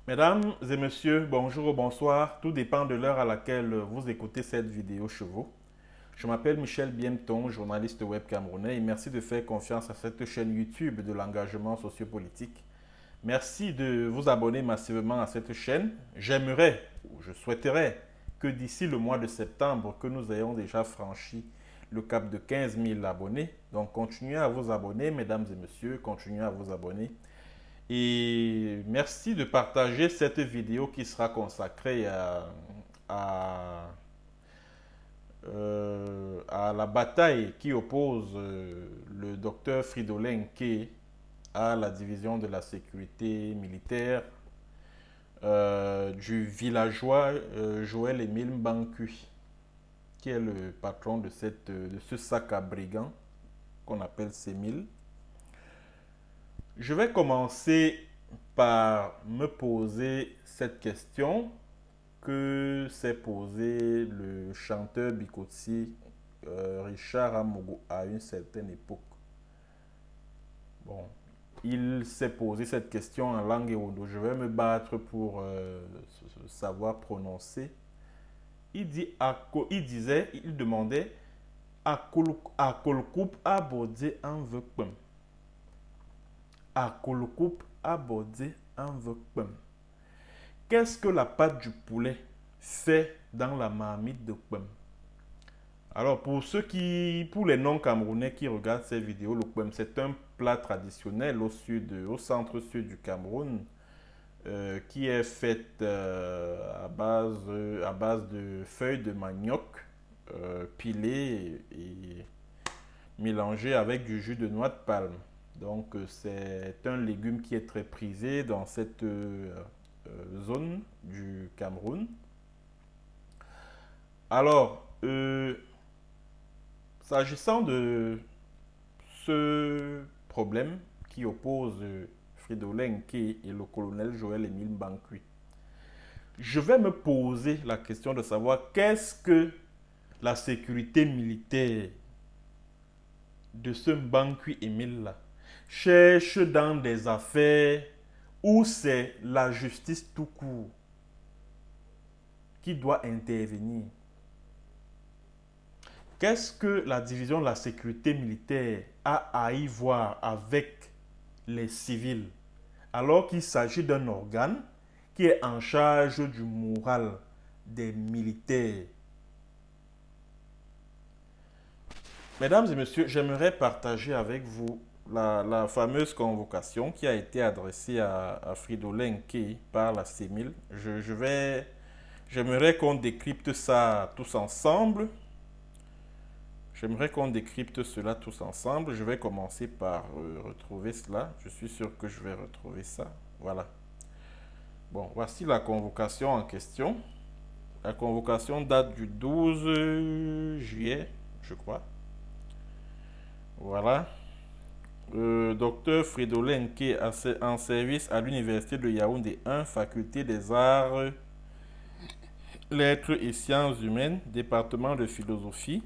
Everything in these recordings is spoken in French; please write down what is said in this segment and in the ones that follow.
Mesdames et messieurs, bonjour ou bonsoir. Tout dépend de l'heure à laquelle vous écoutez cette vidéo chevaux. Je m'appelle Michel Biemton, journaliste web camerounais, et merci de faire confiance à cette chaîne YouTube de l'engagement sociopolitique. Merci de vous abonner massivement à cette chaîne. J'aimerais, ou je souhaiterais, que d'ici le mois de septembre, que nous ayons déjà franchi le cap de 15 000 abonnés. Donc continuez à vous abonner, mesdames et messieurs, continuez à vous abonner. Et merci de partager cette vidéo qui sera consacrée à, à la bataille qui oppose le docteur Fridolin Nke à la division de la sécurité militaire du villageois Joël-Émile Mbankui, qui est le patron de ce sac à brigands qu'on appelle Sémile. Je vais commencer par me poser cette question que s'est posée le chanteur Bikotsi Richard Amogo à une certaine époque. Bon, il s'est posé cette question en langue ewondo. Je vais me battre pour savoir prononcer. Il demandait Akolkup abodé en vekpem. Akolkup abodé en vekpem. Qu'est-ce que la pâte du poulet fait dans la marmite de Kpem? Alors, pour les non-camerounais qui regardent ces vidéos, le Kpem, c'est un plat traditionnel au centre-sud du Cameroun, qui est fait à base de feuilles de manioc pilées et mélangées avec du jus de noix de palme. Donc, c'est un légume qui est très prisé dans cette zone du Cameroun. Alors, s'agissant de ce problème qui oppose Fridolin Nke et le colonel Joël-Émile Mbankui, je vais me poser la question de savoir qu'est-ce que la sécurité militaire de ce Mbankui Émile-là cherche dans des affaires où c'est la justice tout court qui doit intervenir. Qu'est-ce que la division de la sécurité militaire a à y voir avec les civils alors qu'il s'agit d'un organe qui est en charge du moral des militaires? Mesdames et messieurs, j'aimerais partager avec vous la fameuse convocation qui a été adressée à Fridolin Nke par la CEMIL. J'aimerais qu'on décrypte ça tous ensemble. J'aimerais qu'on décrypte cela tous ensemble. Je vais commencer par retrouver cela. Je suis sûr que je vais retrouver ça. Voilà. Bon, voici la convocation en question. La convocation date du 12 juillet, je crois. Voilà. Docteur Fridolin Nke en service à l'université de Yaoundé 1, faculté des arts, lettres et sciences humaines, département de philosophie,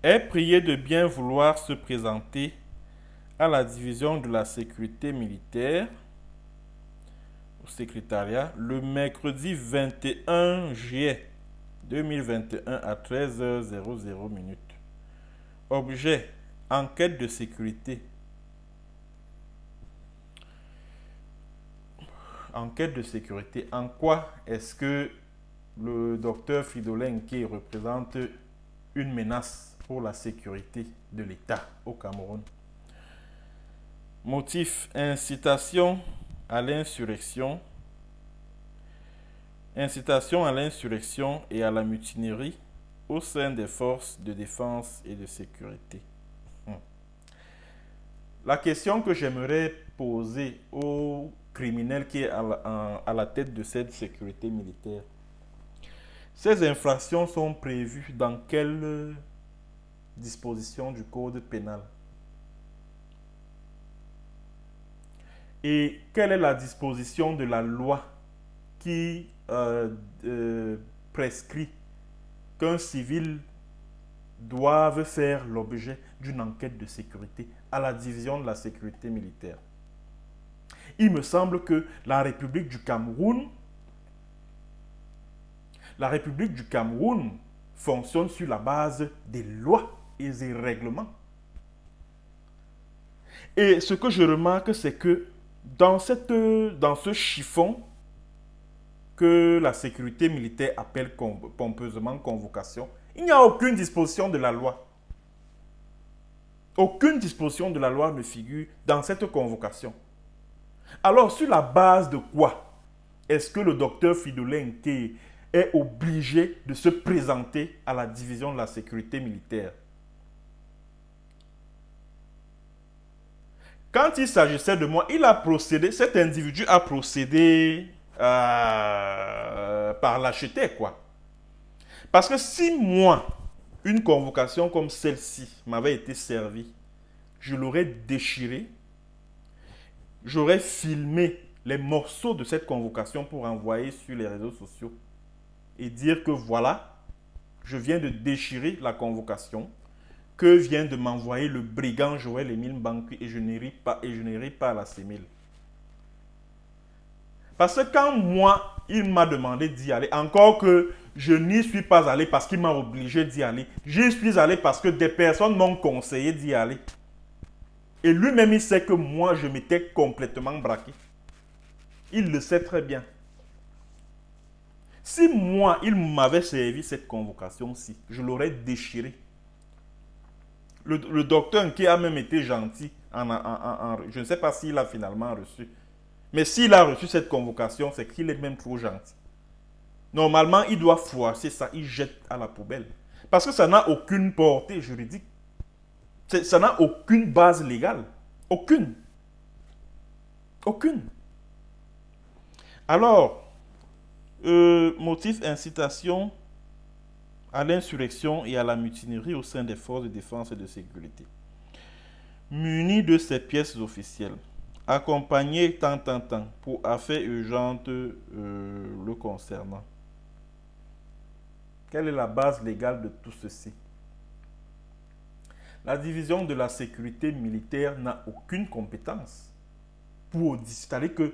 est prié de bien vouloir se présenter à la division de la sécurité militaire au secrétariat le mercredi 21 juillet 2021 à 13h00. Objet: enquête de sécurité. Enquête de sécurité. En quoi est-ce que le docteur Fridolin Nke représente une menace pour la sécurité de l'État au Cameroun? Motif: incitation à l'insurrection. Incitation à l'insurrection et à la mutinerie au sein des forces de défense et de sécurité. La question que j'aimerais poser au criminel qui est à la tête de cette sécurité militaire: ces infractions sont prévues dans quelle disposition du code pénal? Et quelle est la disposition de la loi qui prescrit qu'un civil doive faire l'objet d'une enquête de sécurité à la division de la sécurité militaire? Il me semble que la République du Cameroun fonctionne sur la base des lois et des règlements. Et ce que je remarque, c'est que dans ce chiffon que la sécurité militaire appelle pompeusement convocation, il n'y a aucune disposition de la loi. Aucune disposition de la loi ne figure dans cette convocation. Alors, sur la base de quoi est-ce que le docteur Fridolin Nke est obligé de se présenter à la division de la sécurité militaire? Quand il s'agissait de moi, cet individu a procédé par lâcheté, quoi. Parce que si moi, une convocation comme celle-ci m'avait été servie, je l'aurais déchiré, j'aurais filmé les morceaux de cette convocation pour envoyer sur les réseaux sociaux et dire que voilà, je viens de déchirer la convocation que vient de m'envoyer le brigand Joël Émile Mbankwi et je n'irai pas à la CEMIL. Parce que quand moi, il m'a demandé d'y aller, encore que je n'y suis pas allé parce qu'il m'a obligé d'y aller, j'y suis allé parce que des personnes m'ont conseillé d'y aller. Et lui-même, il sait que moi, je m'étais complètement braqué. Il le sait très bien. Si moi, il m'avait servi cette convocation-ci, je l'aurais déchiré. Le docteur qui a même été gentil, je ne sais pas s'il a finalement reçu. Mais s'il a reçu cette convocation, c'est qu'il est même trop gentil. Normalement, il doit froisser ça, il jette à la poubelle. Parce que ça n'a aucune portée juridique. Ça n'a aucune base légale. Aucune. Aucune. Alors, motif incitation à l'insurrection et à la mutinerie au sein des forces de défense et de sécurité. Muni de ces pièces officielles, accompagné tant pour affaires urgentes le concernant. Quelle est la base légale de tout ceci? La division de la sécurité militaire n'a aucune compétence pour auditionner, que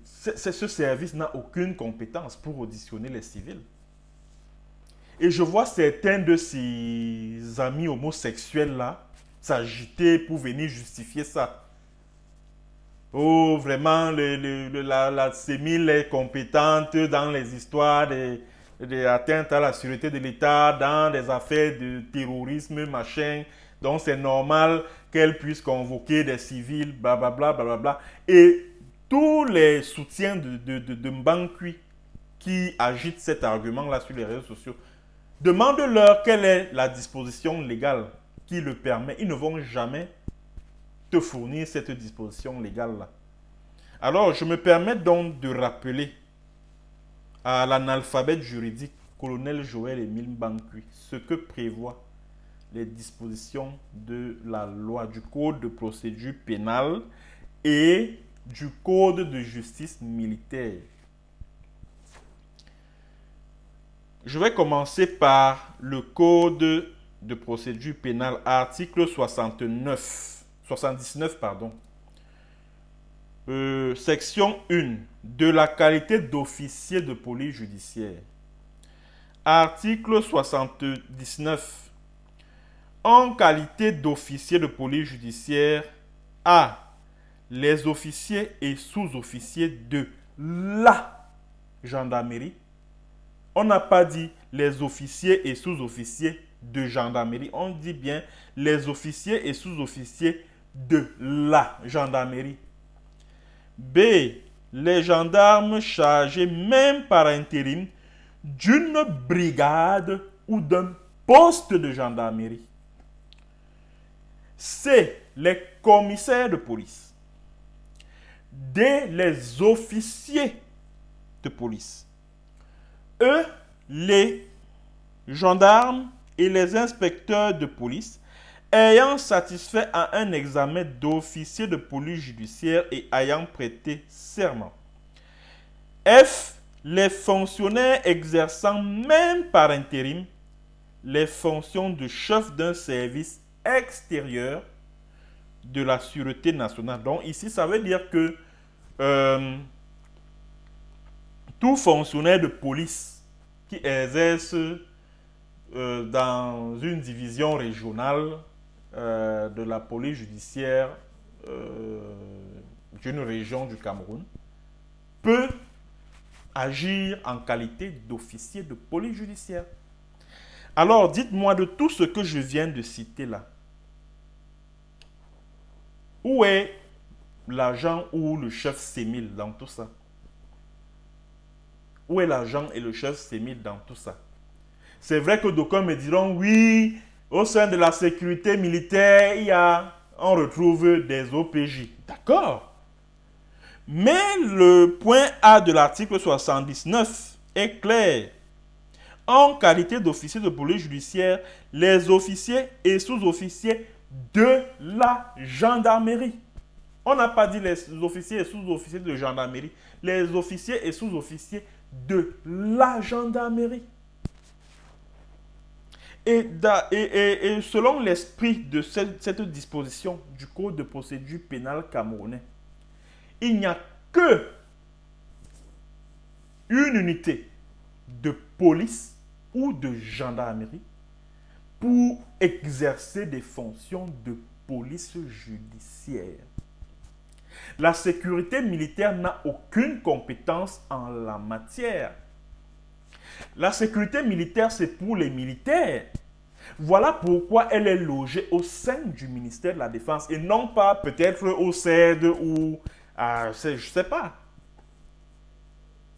ce service n'a aucune compétence pour auditionner les civils. Et je vois certains de ses amis homosexuels-là s'agiter pour venir justifier ça. Oh, vraiment, la CEMIL est compétente dans les histoires des atteintes à la sûreté de l'État, dans des affaires de terrorisme, machin. Donc, c'est normal qu'elle puisse convoquer des civils, blablabla, blablabla. Et tous les soutiens de Mbankwi qui agitent cet argument-là sur les réseaux sociaux, demande-leur quelle est la disposition légale qui le permet. Ils ne vont jamais te fournir cette disposition légale-là. Alors, je me permets donc de rappeler à l'analphabète juridique, colonel Joël Émile Mbankwi, ce que prévoient les dispositions de la loi, du code de procédure pénale et du code de justice militaire. Je vais commencer par le code de procédure pénale, article 79, pardon. Section 1, de la qualité d'officier de police judiciaire. Article 79. En qualité d'officier de police judiciaire, A. Les officiers et sous-officiers de la gendarmerie. On n'a pas dit les officiers et sous-officiers de gendarmerie. On dit bien les officiers et sous-officiers de la gendarmerie. B. Les gendarmes chargés, même par intérim, d'une brigade ou d'un poste de gendarmerie. C. Les commissaires de police. D. Les officiers de police. E. Les gendarmes et les inspecteurs de police ayant satisfait à un examen d'officier de police judiciaire et ayant prêté serment. F. Les fonctionnaires exerçant même par intérim les fonctions de chef d'un service extérieur de la sûreté nationale. Donc ici, ça veut dire que tout fonctionnaire de police qui exerce dans une division régionale de la police judiciaire d'une région du Cameroun peut agir en qualité d'officier de police judiciaire. Alors, dites-moi de tout ce que je viens de citer là, où est l'agent ou le chef sémile dans tout ça? Où est l'agent et le chef sémile dans tout ça? C'est vrai que d'aucuns me diront, oui, au sein de la sécurité militaire, on retrouve des OPJ. D'accord. Mais le point A de l'article 79 est clair. En qualité d'officier de police judiciaire, les officiers et sous-officiers de la gendarmerie. On n'a pas dit les officiers et sous-officiers de gendarmerie. Les officiers et sous-officiers de la gendarmerie. Et selon l'esprit de cette disposition du Code de procédure pénale camerounais, il n'y a que une unité de police ou de gendarmerie pour exercer des fonctions de police judiciaire. La sécurité militaire n'a aucune compétence en la matière. La sécurité militaire, c'est pour les militaires. Voilà pourquoi elle est logée au sein du ministère de la Défense et non pas peut-être au CED ou je ne sais pas.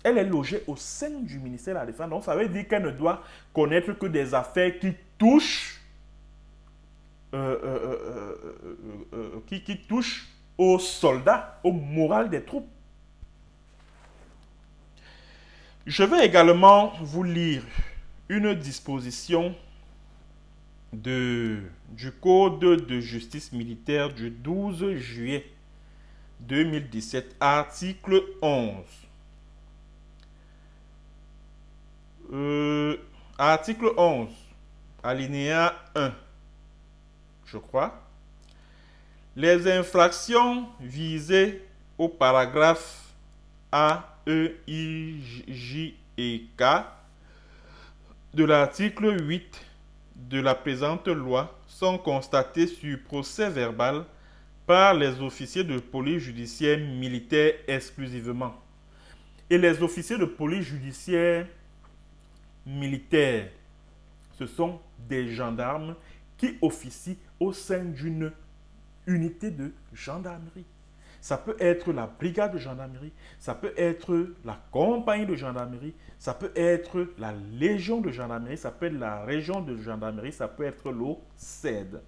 Elle est logée au sein du ministère de la Défense. Donc ça veut dire qu'elle ne doit connaître que des affaires qui touchent aux soldats, au moral des troupes. Je vais également vous lire une disposition du Code de justice militaire du 12 juillet 2017, article 11. Article 11, alinéa 1, je crois. Les infractions visées au paragraphe A, E, I, J et K de l'article 8 de la présente loi sont constatées sur procès verbal par les officiers de police judiciaire militaire exclusivement. Et les officiers de police judiciaire militaire, ce sont des gendarmes qui officient au sein d'une unité de gendarmerie. Ça peut être la brigade de gendarmerie, ça peut être la compagnie de gendarmerie, ça peut être la légion de gendarmerie, ça peut être la région de gendarmerie, ça peut être l'OCED.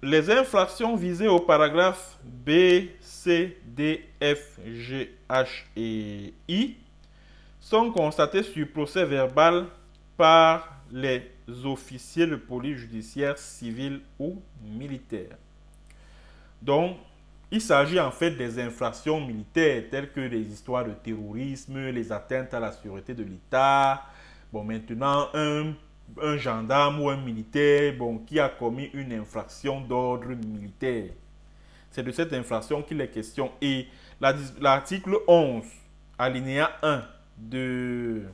Les infractions visées au paragraphe B, C, D, F, G, H et I sont constatées sur procès verbal par les officiers de police judiciaire civile ou militaire. Donc, il s'agit en fait des infractions militaires telles que les histoires de terrorisme, les atteintes à la sûreté de l'État. Bon, maintenant, un gendarme ou un militaire qui a commis une infraction d'ordre militaire. C'est de cette infraction qu'il est question. Et l'article 11, alinéa 1 du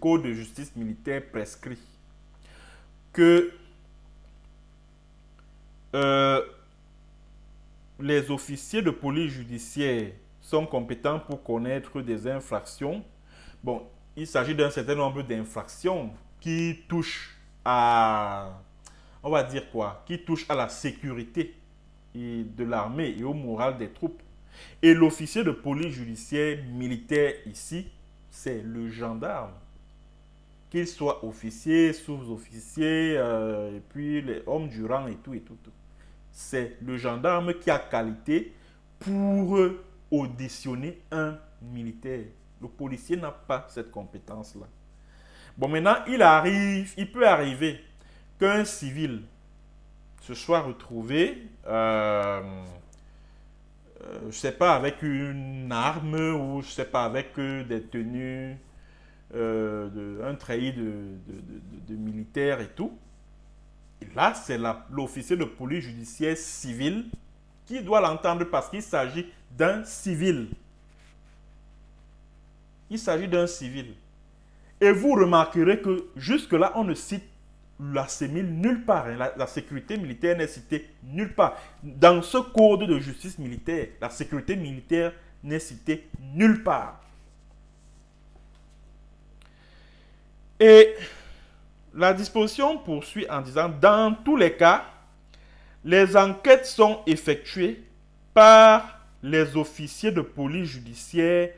Code de justice militaire prescrit que les officiers de police judiciaire sont compétents pour connaître des infractions. Bon, il s'agit d'un certain nombre d'infractions qui touchent à, on va dire quoi, qui touchent à la sécurité de l'armée et au moral des troupes. Et l'officier de police judiciaire militaire ici, c'est le gendarme. Qu'il soit officier, sous-officier, et puis les hommes du rang et tout et tout. C'est le gendarme qui a qualité pour auditionner un militaire. Le policier n'a pas cette compétence-là. Bon, maintenant, il peut arriver qu'un civil se soit retrouvé, je ne sais pas, avec une arme ou je ne sais pas, avec des tenues un treillis de militaires et tout. Et là, c'est l'officier de police judiciaire civil qui doit l'entendre parce qu'il s'agit d'un civil. Il s'agit d'un civil. Et vous remarquerez que jusque-là, on ne cite la CEMIL nulle part. Hein. La sécurité militaire n'est citée nulle part. Dans ce code de justice militaire, la sécurité militaire n'est citée nulle part. Et la disposition poursuit en disant, dans tous les cas, les enquêtes sont effectuées par les officiers de police judiciaire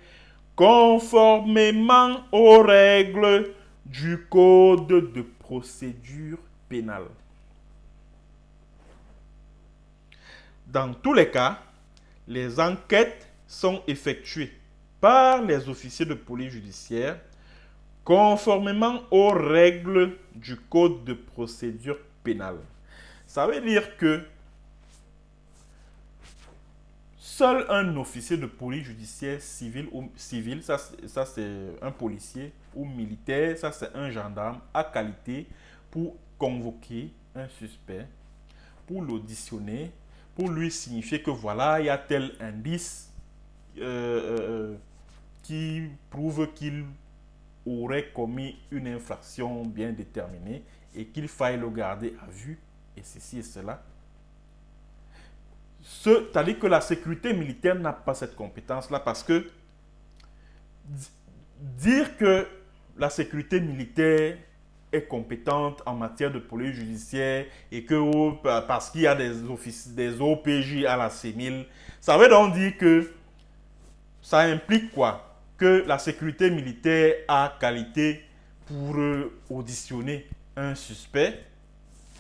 conformément aux règles du Code de procédure pénale. Dans tous les cas, les enquêtes sont effectuées par les officiers de police judiciaire conformément aux règles du Code de procédure pénale. Ça veut dire que seul un officier de police judiciaire civil, ça c'est un policier ou militaire, ça c'est un gendarme, a qualité pour convoquer un suspect, pour l'auditionner, pour lui signifier que voilà, il y a tel indice qui prouve qu'il aurait commis une infraction bien déterminée et qu'il faille le garder à vue, et ceci et cela. C'est-à-dire que la sécurité militaire n'a pas cette compétence-là parce que dire que la sécurité militaire est compétente en matière de police judiciaire et que parce qu'il y a des OPJ à la CEMIL, ça veut donc dire que ça implique quoi? Que la sécurité militaire a qualité pour auditionner un suspect,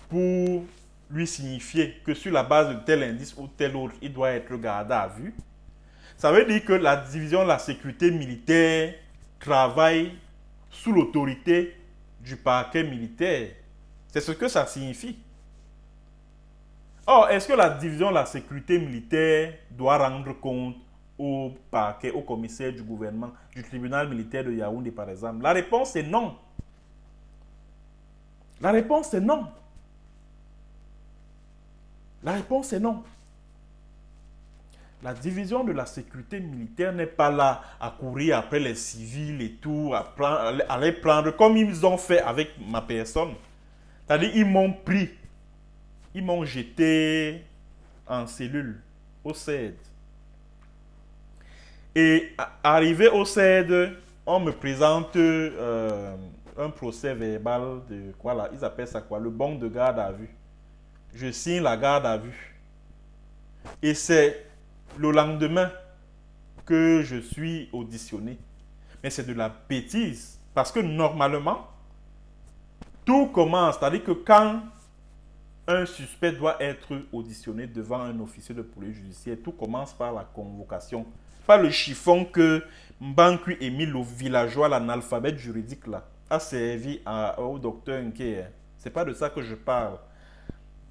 pour lui signifier que sur la base de tel indice ou tel autre, il doit être gardé à vue. Ça veut dire que la division de la sécurité militaire travaille sous l'autorité du parquet militaire. C'est ce que ça signifie. Or, est-ce que la division de la sécurité militaire doit rendre compte au parquet, au commissaire du gouvernement, du tribunal militaire de Yaoundé, par exemple? La réponse est non. La réponse est non. La réponse est non. La division de la sécurité militaire n'est pas là à courir après les civils et tout, à les prendre comme ils ont fait avec ma personne. C'est-à-dire, ils m'ont pris, ils m'ont jeté en cellule, au CED. Et arrivé au CED, on me présente un procès verbal de quoi là, ils appellent ça quoi, le bon de garde à vue. Je signe la garde à vue. Et c'est le lendemain que je suis auditionné. Mais c'est de la bêtise. Parce que normalement, tout commence. C'est-à-dire que quand un suspect doit être auditionné devant un officier de police judiciaire, tout commence par la convocation. Pas le chiffon que Mbanku Émile, le villageois, l'analphabète juridique, là, a servi au docteur Nke. C'est pas de ça que je parle.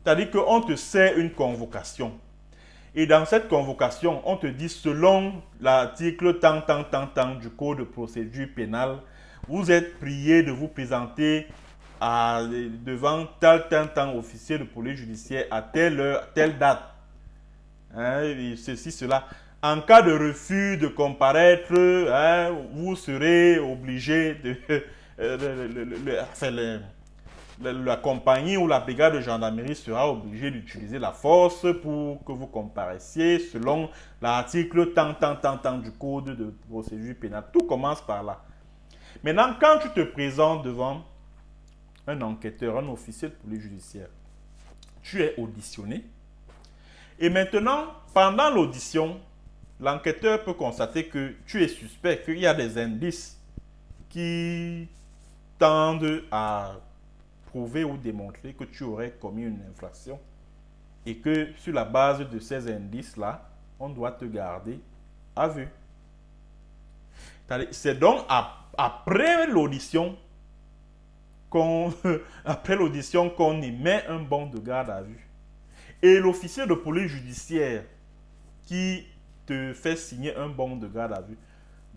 C'est-à-dire qu'on te sert une convocation. Et dans cette convocation, on te dit selon l'article tant du Code de procédure pénale, vous êtes prié de vous présenter devant tel officier de police judiciaire à telle heure, telle date. Hein, et ceci, cela. En cas de refus de comparaître, hein, vous serez obligé la compagnie ou la brigade de gendarmerie sera obligée d'utiliser la force pour que vous comparaissiez selon l'article tant du Code de procédure pénale. Tout commence par là. Maintenant, quand tu te présentes devant un enquêteur, un officier de police judiciaire, tu es auditionné. Et maintenant, pendant l'audition, l'enquêteur peut constater que tu es suspect, qu'il y a des indices qui tendent à prouver ou démontrer que tu aurais commis une infraction et que sur la base de ces indices-là, on doit te garder à vue. C'est donc après l'audition qu'on émet un bon de garde à vue. Et l'officier de police judiciaire qui te fait signer un bon de garde à vue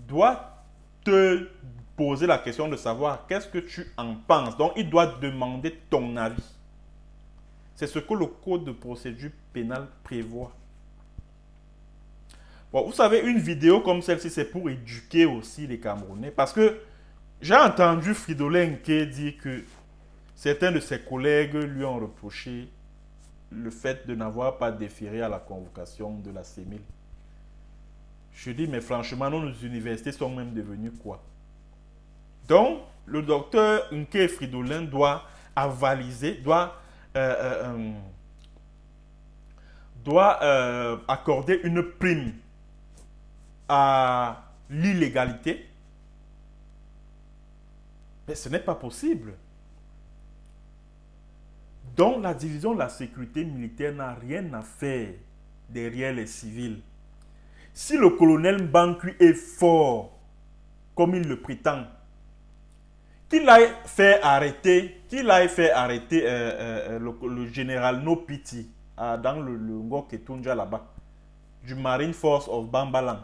doit te poser la question de savoir qu'est-ce que tu en penses. Donc, il doit demander ton avis. C'est ce que le code de procédure pénale prévoit. Bon, vous savez, une vidéo comme celle-ci, c'est pour éduquer aussi les Camerounais. Parce que j'ai entendu Fridolin Nke dire que certains de ses collègues lui ont reproché le fait de n'avoir pas déféré à la convocation de la CEMIL. Je dis, mais franchement, nos universités sont même devenues quoi? Donc, le docteur Nke Fridolin doit avaliser, doit accorder une prime à l'illégalité. Mais ce n'est pas possible. Donc la division de la sécurité militaire n'a rien à faire derrière les civils. Si le colonel Mbankui est fort, comme il le prétend, qu'il aille faire arrêter, le général Nopiti dans le Ngoketunja là-bas, du Marine Force of Bambalang,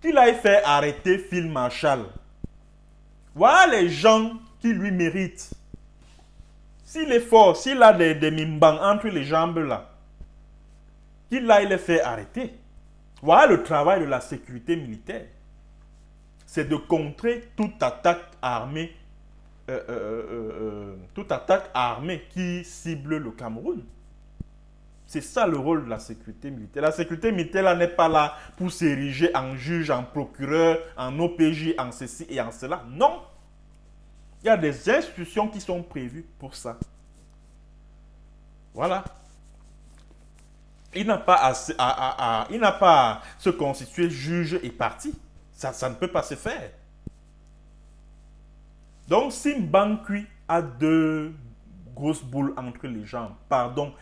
qu'il aille faire arrêter Phil Marshall. Voilà les gens qui lui méritent. S'il est fort, s'il a des mimbang entre les jambes là, qu'il aille les faire arrêter. Voilà le travail de la sécurité militaire. C'est de contrer toute attaque armée qui cible le Cameroun. C'est ça le rôle de la sécurité militaire. La sécurité militaire là n'est pas là pour s'ériger en juge, en procureur, en OPJ, en ceci et en cela. Non. Il y a des institutions qui sont prévues pour ça. Voilà. Il n'a pas à se constituer juge et partie. Ça ne peut pas se faire. Donc, si Mbankui a deux grosses boules entre les jambes, pardon,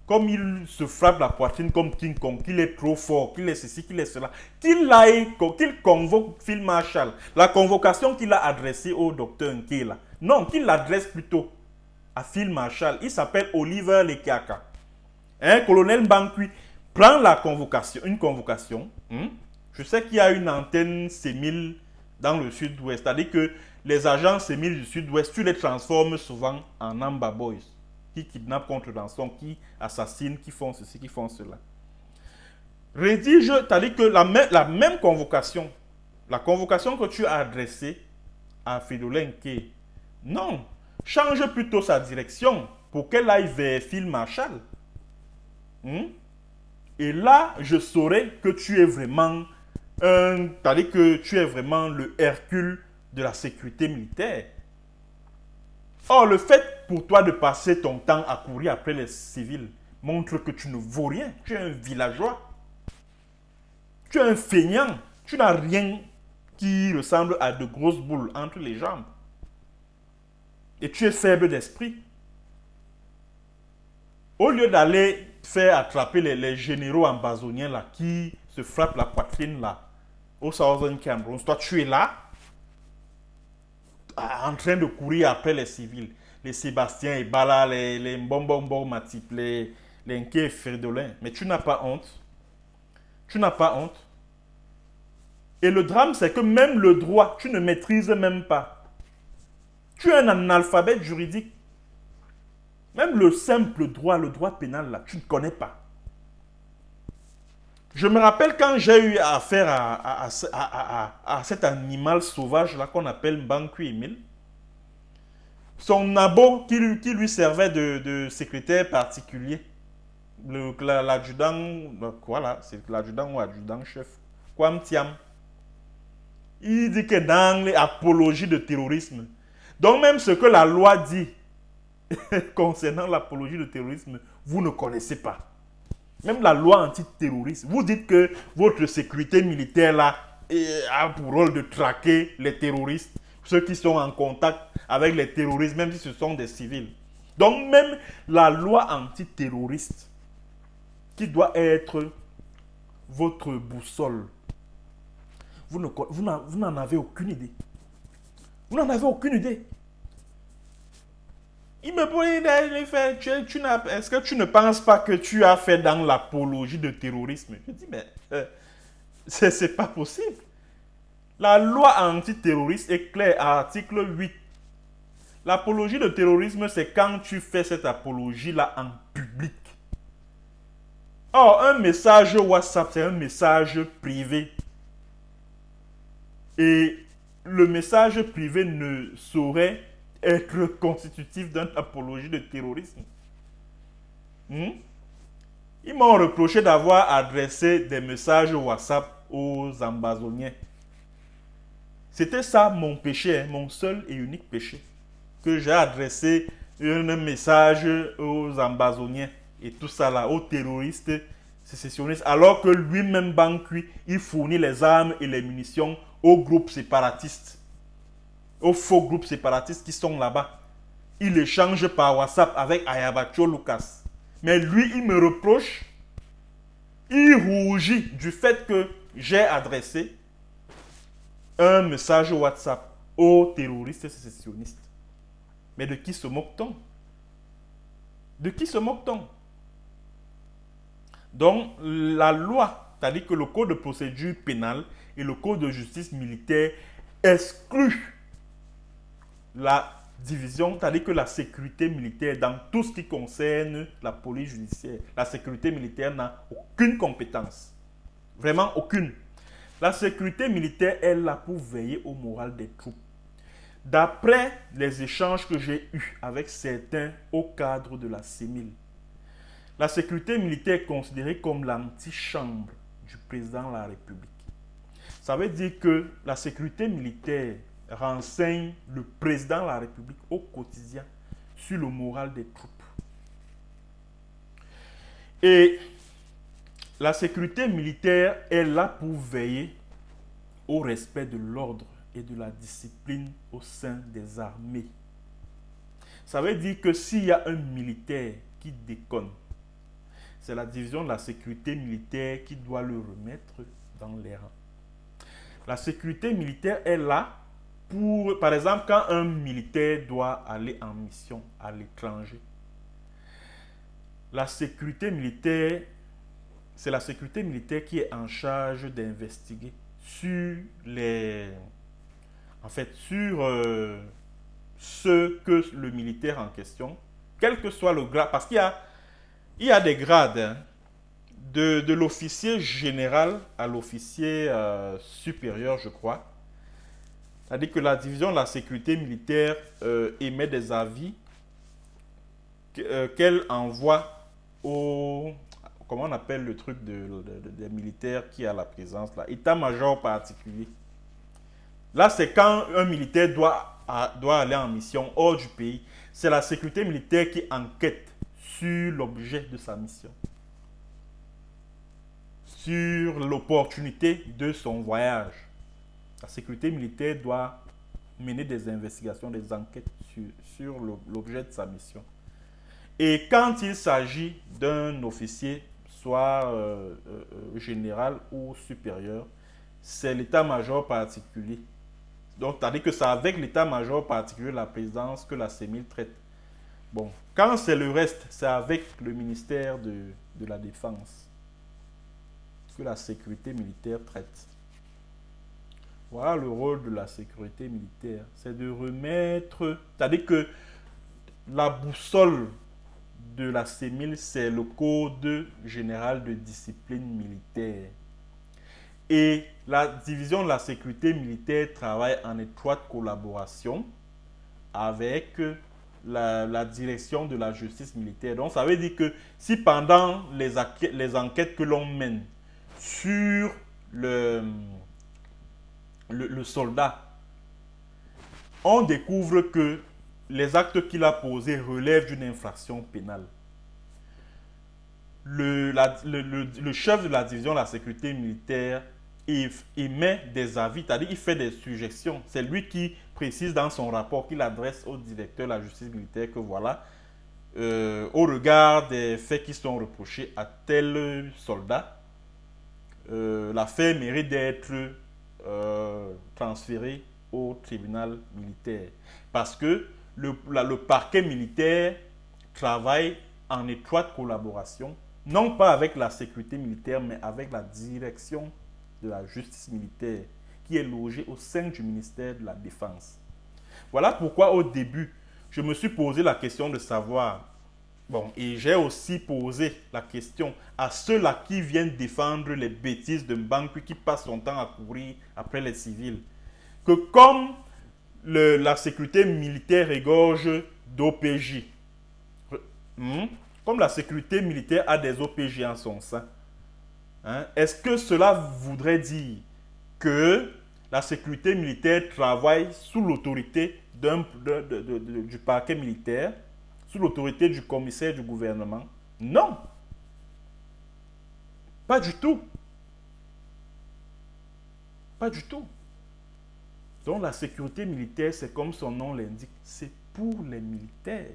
comme il se frappe la poitrine comme King Kong, qu'il est trop fort, qu'il est ceci, qu'il est cela, qu'il convoque Phil Marshall. La convocation qu'il a adressée au docteur Nkela. Non, qu'il l'adresse plutôt à Phil Marshall. Il s'appelle Oliver Lekiaka. Colonel Mbankui prend la convocation, une convocation. Je sais qu'il y a une antenne CEMIL dans le sud-ouest. C'est-à-dire que les agents CEMIL du sud-ouest, tu les transformes souvent en Amba Boys. Qui kidnappent contre rançon, qui assassinent, qui font ceci, qui font cela. Rédige, c'est-à-dire que la même convocation, la convocation que tu as adressée à Fridolin Nke, non, change plutôt sa direction pour qu'elle aille vers Phil Marshall. Et là, je saurai que tu es vraiment c'est-à-dire que tu es vraiment le Hercule de la sécurité militaire. Or, le fait pour toi de passer ton temps à courir après les civils montre que tu ne vaux rien. Tu es un villageois. Tu es un feignant. Tu n'as rien qui ressemble à de grosses boules entre les jambes. Et tu es faible d'esprit. Au lieu d'aller faire attraper les généraux ambazoniens là, qui se frappent la poitrine là, au Southern Cameroun, toi tu es là, en train de courir après les civils. Les Sébastien Ebala, les Mbombombo Matip, les Nke Fridolin. Mais tu n'as pas honte. Tu n'as pas honte. Et le drame, c'est que même le droit, tu ne maîtrises même pas. Tu es un analphabète juridique. Même le simple droit, le droit pénal, là, tu ne connais pas. Je me rappelle quand j'ai eu affaire à cet animal sauvage là qu'on appelle Mbankui Emile. Son nabo qui lui servait de secrétaire particulier. L'adjudant, voilà, c'est l'adjudant ou adjudant-chef. Kwam Tiam. Il dit que dans les apologies de terrorisme, donc même ce que la loi dit concernant l'apologie de terrorisme, vous ne connaissez pas. Même la loi antiterroriste, vous dites que votre sécurité militaire là a pour rôle de traquer les terroristes, ceux qui sont en contact avec les terroristes, même si ce sont des civils. Donc même la loi antiterroriste, qui doit être votre boussole, vous n'en avez aucune idée. Vous n'en avez aucune idée. Il me dit, est-ce que tu ne penses pas que tu as fait dans l'apologie de terrorisme? Je dis, mais c'est pas possible. La loi antiterroriste est claire à l'article 8. L'apologie de terrorisme, c'est quand tu fais cette apologie-là en public. Or, un message WhatsApp, c'est un message privé. Et le message privé ne saurait être constitutif d'une apologie de terrorisme. Ils m'ont reproché d'avoir adressé des messages WhatsApp aux Ambazoniens. C'était ça mon péché, mon seul et unique péché. Que j'ai adressé un message aux Ambazoniens et tout ça là, aux terroristes sécessionnistes, alors que lui-même, Ban Kui, il fournit les armes et les munitions aux groupes séparatistes, aux faux groupes séparatistes qui sont là-bas. Il échange par WhatsApp avec Ayabacho Lucas. Mais lui, il me reproche, il rougit du fait que j'ai adressé un message WhatsApp aux terroristes sécessionnistes. Mais de qui se moque-t-on? De qui se moque-t-on? Donc, la loi, c'est-à-dire que le code de procédure pénale et le code de justice militaire excluent la division, c'est-à-dire que la sécurité militaire, dans tout ce qui concerne la police judiciaire, la sécurité militaire n'a aucune compétence. Vraiment aucune. La sécurité militaire est là pour veiller au moral des troupes. D'après les échanges que j'ai eus avec certains au cadre de la CEMIL, la sécurité militaire est considérée comme l'antichambre du président de la République. Ça veut dire que la sécurité militaire renseigne le président de la République au quotidien sur le moral des troupes. Et la sécurité militaire est là pour veiller au respect de l'ordre et de la discipline au sein des armées. Ça veut dire que s'il y a un militaire qui déconne, c'est la division de la sécurité militaire qui doit le remettre dans les rangs. La sécurité militaire est là pour, par exemple, quand un militaire doit aller en mission à l'étranger. La sécurité militaire, c'est la sécurité militaire qui est en charge d'investiguer sur ce que le militaire en question, quel que soit le grade, parce qu'il y a des grades, hein, de l'officier général à l'officier supérieur, je crois. C'est-à-dire que la division de la sécurité militaire émet des avis qu'elle envoie au... Comment on appelle le truc des militaires qui a la présence là? État-major particulier. Là, c'est quand un militaire doit aller en mission hors du pays. C'est la sécurité militaire qui enquête sur l'objet de sa mission, sur l'opportunité de son voyage. La sécurité militaire doit mener des investigations, des enquêtes sur l'objet de sa mission. Et quand il s'agit d'un officier, soit général ou supérieur, c'est l'état-major particulier. Donc, c'est-à-dire que c'est avec l'état-major particulier, la présidence, que la CEMIL traite. Bon, quand c'est le reste, c'est avec le ministère de la Défense que la sécurité militaire traite. Voilà le rôle de la sécurité militaire. C'est de remettre... C'est-à-dire que la boussole de la CEMIL, c'est le Code général de discipline militaire. Et la division de la sécurité militaire travaille en étroite collaboration avec la direction de la justice militaire. Donc, ça veut dire que si pendant les enquêtes que l'on mène sur le soldat, on découvre que les actes qu'il a posés relèvent d'une infraction pénale, le chef de la division de la sécurité militaire émet des avis, c'est-à-dire il fait des suggestions. C'est lui qui précise dans son rapport qu'il adresse au directeur de la justice militaire que voilà, au regard des faits qui sont reprochés à tel soldat, l'affaire mérite d'être transférée au tribunal militaire. Parce que le parquet militaire travaille en étroite collaboration, non pas avec la sécurité militaire, mais avec la direction de la justice militaire, qui est logé au sein du ministère de la Défense. Voilà pourquoi au début, je me suis posé la question de savoir, bon, et j'ai aussi posé la question à ceux-là qui viennent défendre les bêtises d'un banque qui passe son temps à courir après les civils, que comme la sécurité militaire égorge d'OPJ, comme la sécurité militaire a des OPJ en son sein, hein, est-ce que cela voudrait dire que la sécurité militaire travaille sous l'autorité du parquet militaire, sous l'autorité du commissaire du gouvernement? Non, pas du tout. Pas du tout. Donc la sécurité militaire, c'est comme son nom l'indique, c'est pour les militaires,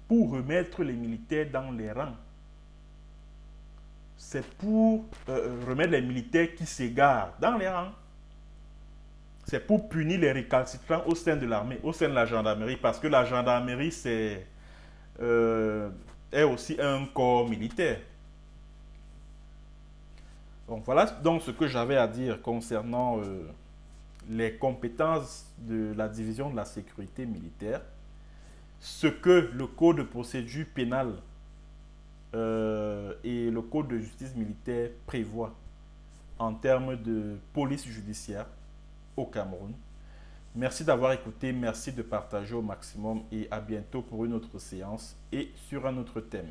pour remettre les militaires dans les rangs. C'est pour remettre les militaires qui s'égarent dans les rangs. C'est pour punir les récalcitrants au sein de l'armée, au sein de la gendarmerie, parce que la gendarmerie est aussi un corps militaire. Donc voilà donc ce que j'avais à dire concernant les compétences de la division de la sécurité militaire, ce que le code de procédure pénale et le code de justice militaire prévoit en termes de police judiciaire au Cameroun. Merci d'avoir écouté, merci de partager au maximum et à bientôt pour une autre séance et sur un autre thème.